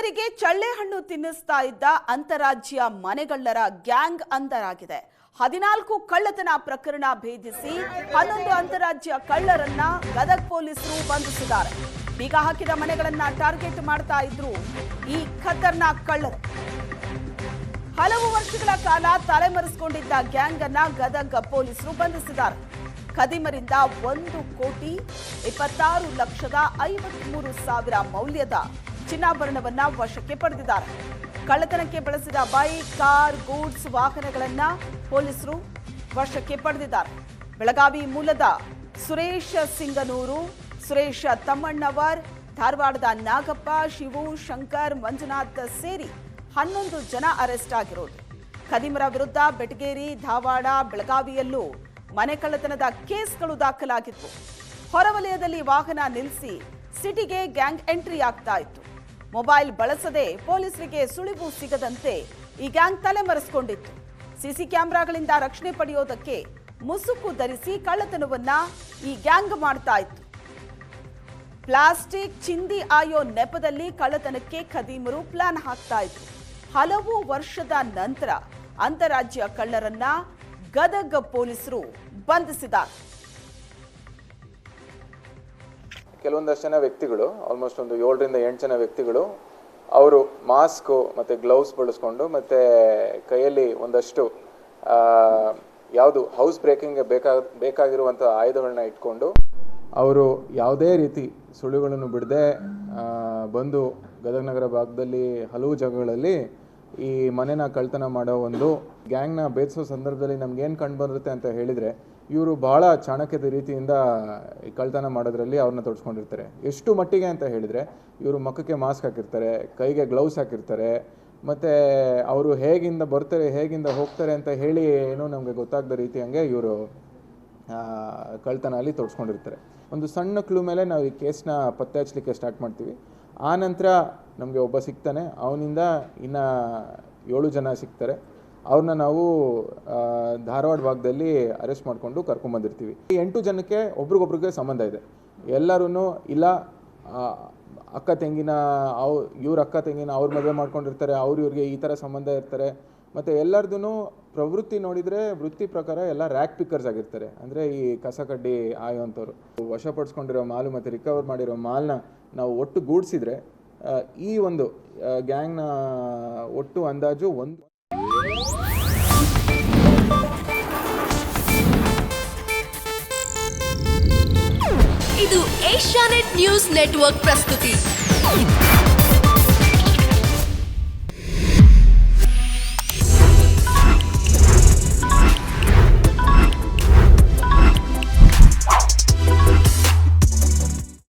ಕಳ್ಳರಿಗೆ ಚಳ್ಳೆಹಣ್ಣು ತಿನ್ನಿಸ್ತಾ ಇದ್ದ ಅಂತಾರಾಜ್ಯ ಮನೆಗಳ್ಳರ ಗ್ಯಾಂಗ್ ಅಂಧರಾಗಿದೆ. 14 ಕಳ್ಳತನ ಪ್ರಕರಣ ಭೇದಿಸಿ 11 ಅಂತಾರಾಜ್ಯ ಕಳ್ಳರನ್ನ ಗದಗ ಪೊಲೀಸರು ಬಂಧಿಸಿದ್ದಾರೆ. ಬೀಗ ಹಾಕಿದ ಮನೆಗಳನ್ನ ಟಾರ್ಗೆಟ್ ಮಾಡ್ತಾ ಇದ್ರು ಈ ಖತರ್ನಾಕ್ ಕಳ್ಳರು. ಹಲವು ವರ್ಷಗಳ ಕಾಲ ತಲೆಮರೆಸಿಕೊಂಡಿದ್ದ ಗ್ಯಾಂಗ್ ಅನ್ನ ಗದಗ ಪೊಲೀಸರು ಬಂಧಿಸಿದ್ದಾರೆ. ಖದೀಮರಿಂದ 1,26,53,000 ಮೌಲ್ಯದ ಚಿನ್ನಾಭರಣವನ್ನ ವಶಕ್ಕೆ ಪಡೆದಿದ್ದಾರೆ. ಕಳ್ಳತನಕ್ಕೆ ಬಳಸಿದ ಬೈಕ್, ಕಾರ್, ಗೂಡ್ಸ್ ವಾಹನಗಳನ್ನ ಪೊಲೀಸರು ವಶಕ್ಕೆ ಪಡೆದಿದ್ದಾರೆ. ಬೆಳಗಾವಿ ಮೂಲದ ಸುರೇಶ ಸಿಂಗನೂರು, ಸುರೇಶ ತಮ್ಮಣ್ಣವರ್, ಧಾರವಾಡದ ನಾಗಪ್ಪ, ಶಿವು, ಶಂಕರ್, ಮಂಜುನಾಥ್ ಸೇರಿ 11 ಜನ ಅರೆಸ್ಟ್ ಆಗಿರೋದು. ಖದೀಮರ ವಿರುದ್ಧ ಬೆಟಗೇರಿ, ಧಾರವಾಡ, ಬೆಳಗಾವಿಯಲ್ಲೂ ಮನೆ ಕಳ್ಳತನದ ಕೇಸ್ಗಳು ದಾಖಲಾಗಿತ್ತು. ಹೊರವಲಯದಲ್ಲಿ ವಾಹನ ನಿಲ್ಲಿಸಿ ಸಿಟಿಗೆ ಗ್ಯಾಂಗ್ ಎಂಟ್ರಿ ಆಗ್ತಾ ಇತ್ತು. ಮೊಬೈಲ್ ಬಳಸದೆ ಪೊಲೀಸರಿಗೆ ಸುಳಿವು ಸಿಗದಂತೆ ಈ ಗ್ಯಾಂಗ್ ತಲೆಮರೆಸಿಕೊಂಡಿತ್ತು. ಸಿಸಿ ಕ್ಯಾಮೆರಾಗಳಿಂದ ರಕ್ಷಣೆ ಪಡೆಯೋದಕ್ಕೆ ಮುಸುಕು ಧರಿಸಿ ಕಳ್ಳತನವನ್ನ ಈ ಗ್ಯಾಂಗ್ ಮಾಡ್ತಾ ಇತ್ತು. ಪ್ಲಾಸ್ಟಿಕ್ ಚಿಂದಿ ಆಯೋ ನೆಪದಲ್ಲಿ ಕಳ್ಳತನಕ್ಕೆ ಖದೀಮರು ಪ್ಲಾನ್ ಹಾಕ್ತಾ ಇದ್ರು. ಹಲವು ವರ್ಷದ ನಂತರ ಅಂತಾರಾಜ್ಯ ಕಳ್ಳರನ್ನ ಗದಗ ಪೊಲೀಸರು ಬಂಧಿಸಿದ್ದಾರೆ. ಕೆಲವೊಂದಷ್ಟು ಜನ ವ್ಯಕ್ತಿಗಳು, ಆಲ್ಮೋಸ್ಟ್ ಒಂದು 7ರಿಂದ 8 ಜನ ವ್ಯಕ್ತಿಗಳು, ಅವರು ಮಾಸ್ಕು ಮತ್ತು ಗ್ಲೌಸ್ ಬಳಸ್ಕೊಂಡು ಮತ್ತು ಕೈಯಲ್ಲಿ ಒಂದಷ್ಟು ಯಾವುದು ಹೌಸ್ ಬ್ರೇಕಿಂಗ್ಗೆ ಬೇಕಾಗಿರುವಂಥ ಆಯುಧಗಳನ್ನ ಇಟ್ಕೊಂಡು ಅವರು ಯಾವುದೇ ರೀತಿ ಸುಳಿವುಗಳನ್ನು ಬಿಡದೆ ಬಂದು ಗದಗ ನಗರ ಭಾಗದಲ್ಲಿ ಹಲವು ಜಾಗಗಳಲ್ಲಿ ಈ ಮನೆನ ಕಳ್ತನ ಮಾಡೋ ಒಂದು ಗ್ಯಾಂಗ್ನ ಭೇದಿಸೋ ಸಂದರ್ಭದಲ್ಲಿ ನಮ್ಗೇನು ಕಂಡು ಬರುತ್ತೆ ಅಂತ ಹೇಳಿದರೆ, ಇವರು ಭಾಳ ಚಾಣಕ್ಯದ ರೀತಿಯಿಂದ ಈ ಕಳ್ತನ ಮಾಡೋದ್ರಲ್ಲಿ ಅವ್ರನ್ನ ತೊಡಸ್ಕೊಂಡಿರ್ತಾರೆ. ಎಷ್ಟು ಮಟ್ಟಿಗೆ ಅಂತ ಹೇಳಿದರೆ, ಇವರು ಮುಖಕ್ಕೆ ಮಾಸ್ಕ್ ಹಾಕಿರ್ತಾರೆ, ಕೈಗೆ ಗ್ಲೌಸ್ ಹಾಕಿರ್ತಾರೆ, ಮತ್ತು ಅವರು ಹೇಗಿಂದ ಬರ್ತಾರೆ ಹೇಗಿಂದ ಹೋಗ್ತಾರೆ ಅಂತ ಹೇಳಿ ಏನೋ ನಮಗೆ ಗೊತ್ತಾಗದ ರೀತಿ ಹಂಗೆ ಇವರು ಕಳ್ತನ ಅಲ್ಲಿ ತೊಡಸ್ಕೊಂಡಿರ್ತಾರೆ. ಒಂದು ಸಣ್ಣ ಕ್ಲೂ ಮೇಲೆ ನಾವು ಈ ಕೇಸ್ನ ಪತ್ತೆ ಹಚ್ಚಲಿಕ್ಕೆ ಸ್ಟಾರ್ಟ್ ಮಾಡ್ತೀವಿ. ಆ ನಂತರ ನಮಗೆ ಒಬ್ಬ ಸಿಗ್ತಾನೆ, ಅವನಿಂದ ಇನ್ನು 7 ಜನ ಸಿಗ್ತಾರೆ. ಅವ್ರನ್ನ ನಾವು ಧಾರವಾಡ ಭಾಗದಲ್ಲಿ ಅರೆಸ್ಟ್ ಮಾಡಿಕೊಂಡು ಕರ್ಕೊಂಬಂದಿರ್ತೀವಿ. ಈ 8 ಜನಕ್ಕೆ ಒಬ್ರಿಗೊಬ್ರಿಗೆ ಸಂಬಂಧ ಇದೆ. ಎಲ್ಲರೂ ಇಲ್ಲ ಅಕ್ಕ ತಂಗಿನ ಇವ್ರ ಅಕ್ಕ ತಂಗಿನ ಅವ್ರ ಮದುವೆ ಮಾಡ್ಕೊಂಡಿರ್ತಾರೆ, ಇವ್ರಿಗೆ ಈ ಥರ ಸಂಬಂಧ ಇರ್ತಾರೆ. ಮತ್ತು ಎಲ್ಲರದೂ ಪ್ರವೃತ್ತಿ ನೋಡಿದರೆ ವೃತ್ತಿ ಪ್ರಕಾರ ಎಲ್ಲ ರ್ಯಾಕ್ ಪಿಕ್ಕರ್ಸ್ ಆಗಿರ್ತಾರೆ. ಅಂದರೆ ಈ ಕಸ ಕಡ್ಡಿ ಆಯುವಂಥವ್ರು. ವಶಪಡಿಸ್ಕೊಂಡಿರೋ ಮಾಲು ಮತ್ತು ರಿಕವರ್ ಮಾಡಿರೋ ಮಾಲ್ನ ನಾವು ಒಟ್ಟು ಗೂಡಿಸಿದ್ರೆ ಈ ಒಂದು ಗ್ಯಾಂಗ್ನ ಒಟ್ಟು ಅಂದಾಜು ಇದು ಏಷ್ಯಾನೆಟ್ ನ್ಯೂಸ್ ನೆಟ್ವರ್ಕ್ ಪ್ರಸ್ತುತಿ.